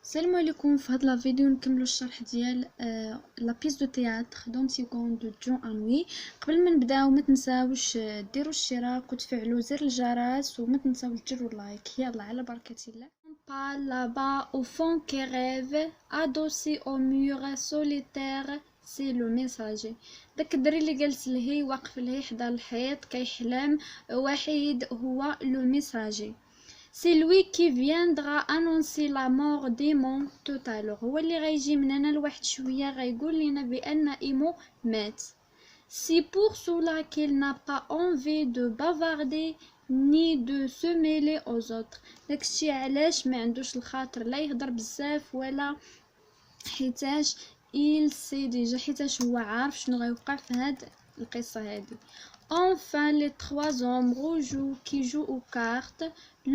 السلام عليكم. في هذا الفيديو نكملوا الشرح ديال لا بيس دو تياتر دونتيغون دو جون انوي. قبل ما نبداو ما تنساوش ديروا الاشتراك وتفعلوا زر الجرس وما تنساوش ديروا لايك. يلا على بركه الله. Pas là-bas au fond qui rêve adossé au mur solitaire c'est le messager. داك الدري اللي جالس لهي واقف لهي حدا الحيط كيحلم وحيد هو لو ميساجي. C'est lui qui viendra annoncer la mort d'Aimon tout à l'heure. هو اللي غيجي من هنا لواحد شويه غيقول لنا بان ايمو مات. C'est pour cela qu'il n'a pas envie de bavarder ni de se mêler aux autres. داكشي علاش ما عندوش الخاطر لا يهضر بزاف ولا حيتاش il sait déjà حيتاش هو عارف شنو غيوقع في هاد القصه هادي. Enfin, les trois hommes rouges qui jouent aux cartes,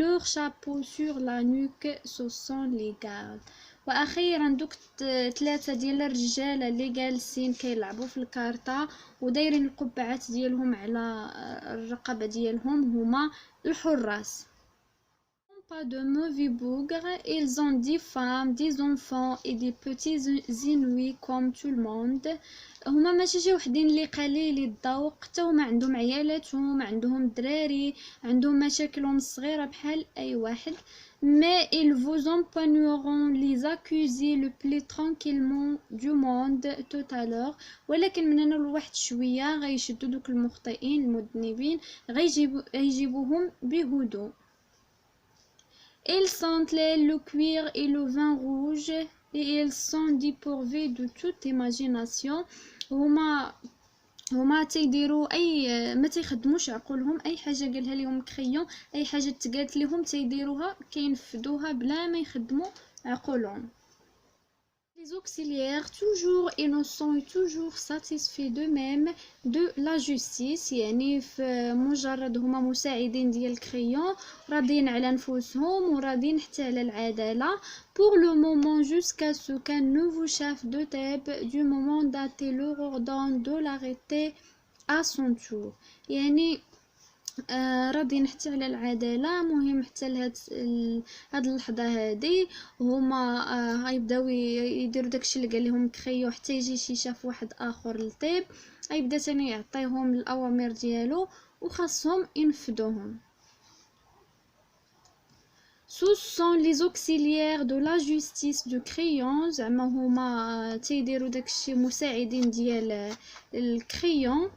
leur chapeau sur la nuque, ce sont les gardes. واخيرا دوك ثلاثه ديال الرجال اللي جالسين كيلعبوا في الكارطه ودايرين القبعات ديالهم على الرقبه ديالهم هما الحراس. Pas de mauvais bougres, ils ont des femmes, des enfants et des petits inuits comme tout le monde. هما ماشي شي وحدين اللي قليل الذوق، حتى هما عندهم عيالاتهم، عندهم دراري، عندهم مشاكلهم الصغيره بحال اي واحد. Mais ils vous empoigneront les accusés le plus tranquillement du monde tout à l'heure. ولكن من هنا لواحد شويه غيشدوا دوك المخطئين المذنبين غيجيبوهم بهدوء. Ils sentent le cuir et le vin rouge et ils sont dépourvus de toute imagination. هما تيديروا اي ما تيخدموش عقولهم، اي حاجه قالها لهم كريون، اي حاجه تقالت لهم تيديروها كينفذوها بلا ما يخدموا عقولهم. Les auxiliaires toujours innocents et toujours satisfaits d'eux-mêmes de la justice. يعني في مجرد هما مساعدين ديال الكريون راضيين على نفوسهم وراضيين حتى على العداله. Pour le moment jusqu'à ce qu'un nouveau chef de Thèbes du moment daté leur ordonne de l'arrêter à son tour. يعني راضيين حتى على العداله. مهم حتى لهاد اللحظه هذه هما غيبداو يديروا داكشي اللي قال لهم كريو حتى يجي شي شاف واحد اخر للطيب غيبدا ثاني يعطيهم الاوامر ديالو وخاصهم ينفذوهم. Ce sont les auxiliaires de la justice de Crayon. زعما هما تيديروا داكشي مساعدين ديال الكريون.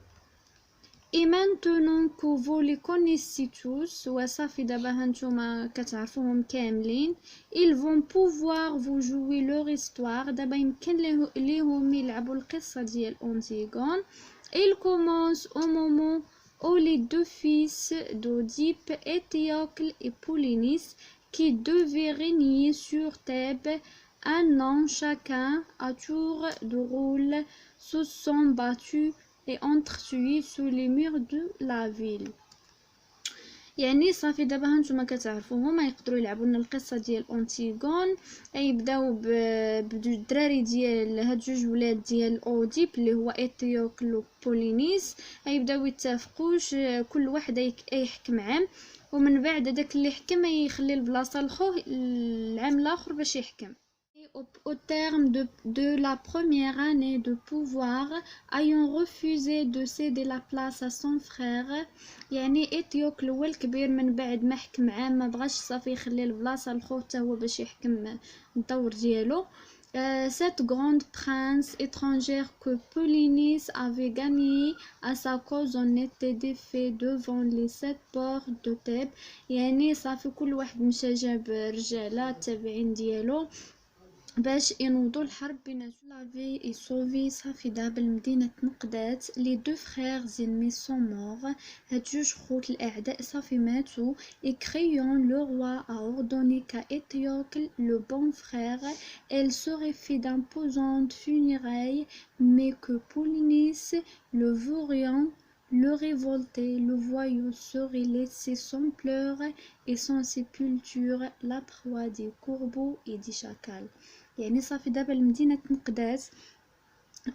Et maintenant que vous les connaissez tous, وصافي دابا هانتوما كتعرفوهم كاملين, ils vont pouvoir vous jouer leur histoire. دابا يمكن ليهم يلعبوا القصة ديال أنتيغون. Il commence au moment où les deux fils d'Oedipe, Étiocle et Polynice, qui devaient régner sur Thèbes un an chacun à tour de rôle, se sont battus et entretués sous les murs de la ville. يعني صافي دابا هانتوما كتعرفوهم يقدروا يلعبوا لنا القصه ديال أنتيغون. يبداو بدو الدراري ديال هاد جوج ولاد ديال اوديب اللي هو ايتيوكل وبولينيس يبداو يتفقوش كل واحد يحكم عام ومن بعد داك اللي حكم يخلي البلاصه لخوه العام الاخر باش يحكم. Au terme de la première année de pouvoir, ayant refusé de céder la place à son frère, يعني إتيوكل هو الكبير من بعد ما حكم عام ما بغاش صافي يخلي البلاصة لخوه حتى هو باش يحكم الدور ديالو. Cette grande prince étrangère que Polynice avait gagnée à sa cause en était défait devant les 7 ports de Thèbes. يعني صافي كل واحد مشى جاب رجالة التابعين ديالو باش ينوضوا الحرب بيناتهم. لافي اي سوفي صافي دابا المدينه تنقدات. لي دو فرير زينمي سون مور هاد جوج خوت الاعداء صافي ماتوا. اي كريون لو روا ا اوردوني كا ايتيوكل لو بون فرير elle serait fait d'imposantes funérailles mais que Polynice le vaurien le révolté le voyou serait laissé sans pleurs et sans sépulture la proie des corbeaux et des chacals. يعني صافي دابا المدينه تنقدات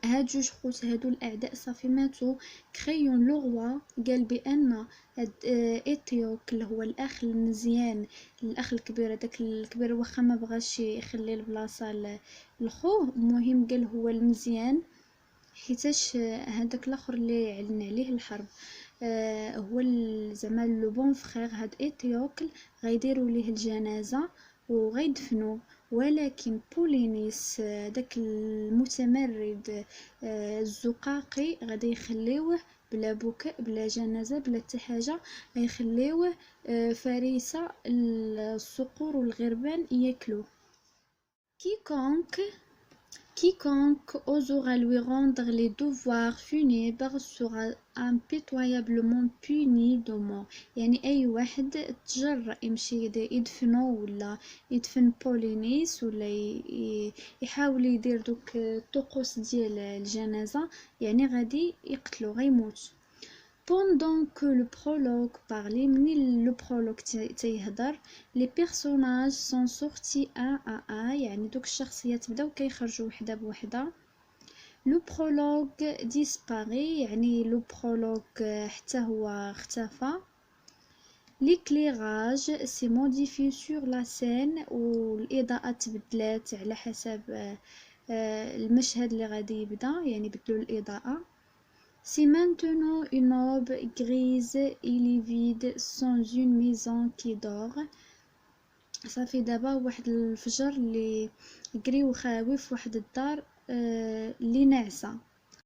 هاد جوج خوت هادو الاعداء صافي ماتوا. كريون لو روا قال بان هاد ايتيوك اللي هو الاخ المزيان، الاخ الكبير، هذاك الكبير واخا ما بغاش يخلي البلاصه لخوه، المهم قال هو المزيان حيتاش هذاك الاخر اللي علن عليه الحرب هو زعما لو بون فخير. هاد ايتيوكل غيديروا ليه الجنازه وغيدفنوه، ولكن بولينيس داك المتمرد الزقاقي غادي يخليوه بلا بكاء بلا جنازه بلا حتى حاجه، غيخليوه فريسه الصقور والغربان ياكلوه. Quiconque osera lui rendre les devoirs funèbres sera impitoyablement puni de mort. يعني أي واحد تجرأ يمشي يدفنو ولا يدفن بولينيس ولا يحاول يدير دوك الطقوس ديال الجنازة، يعني غادي يقتلو غيموت. Pendant que le prologue parlait, le prologue تيهضر، les personnages sont sortis un à un، يعني دوك الشخصيات بداو كيخرجوا وحده بوحده. le prologue disparaît، يعني le prologue حتى هو اختفى. l'éclairage s'est modifié sur la scène، والإضاءة تبدلات على حسب المشهد اللي غادي يبدا، يعني بدلوا الإضاءة. C'est maintenant une aube grise et livide sans une maison qui dort. صافي دابا واحد الفجر اللي قري وخاوي في واحد الدار اللي ناعسه.